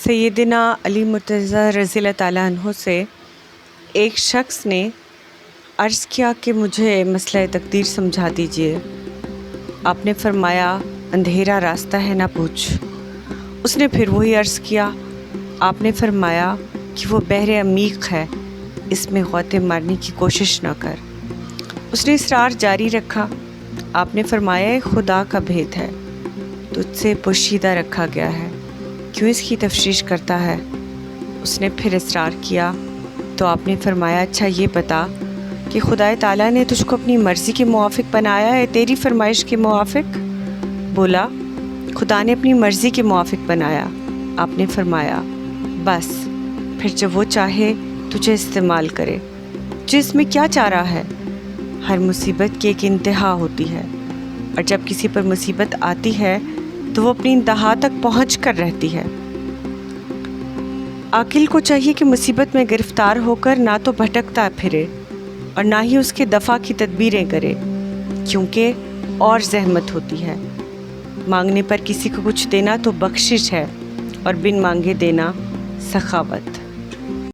سیدنا علی مرتضیٰ رضی اللہ تعالیٰ عنہ سے ایک شخص نے عرض کیا کہ مجھے مسئلہ تقدیر سمجھا دیجیے۔ آپ نے فرمایا اندھیرا راستہ ہے نہ پوچھ۔ اس نے پھر وہی عرض کیا۔ آپ نے فرمایا کہ وہ بحر عمیق ہے، اس میں غوطے مارنے کی کوشش نہ کر۔ اس نے اصرار جاری رکھا۔ آپ نے فرمایا یہ خدا کا بھید ہے، تجھ سے پوشیدہ رکھا گیا ہے، کیوں اس کی تفتیش کرتا ہے؟ اس نے پھر اصرار کیا تو آپ نے فرمایا اچھا یہ بتا کہ خدا تعالیٰ نے تجھ کو اپنی مرضی کے موافق بنایا ہے تیری فرمائش کے موافق؟ بولا خدا نے اپنی مرضی کے موافق بنایا۔ آپ نے فرمایا بس پھر جب وہ چاہے تجھے استعمال کرے، جس میں کیا چارہ ہے؟ ہر مصیبت کی ایک انتہا ہوتی ہے، اور جب کسی پر مصیبت آتی ہے تو وہ اپنی انتہا تک پہنچ کر رہتی ہے۔ عاقل کو چاہیے کہ مصیبت میں گرفتار ہو کر نہ تو بھٹکتا پھرے اور نہ ہی اس کے دفع کی تدبیریں کرے، کیونکہ اور زحمت ہوتی ہے۔ مانگنے پر کسی کو کچھ دینا تو بخشش ہے، اور بن مانگے دینا سخاوت۔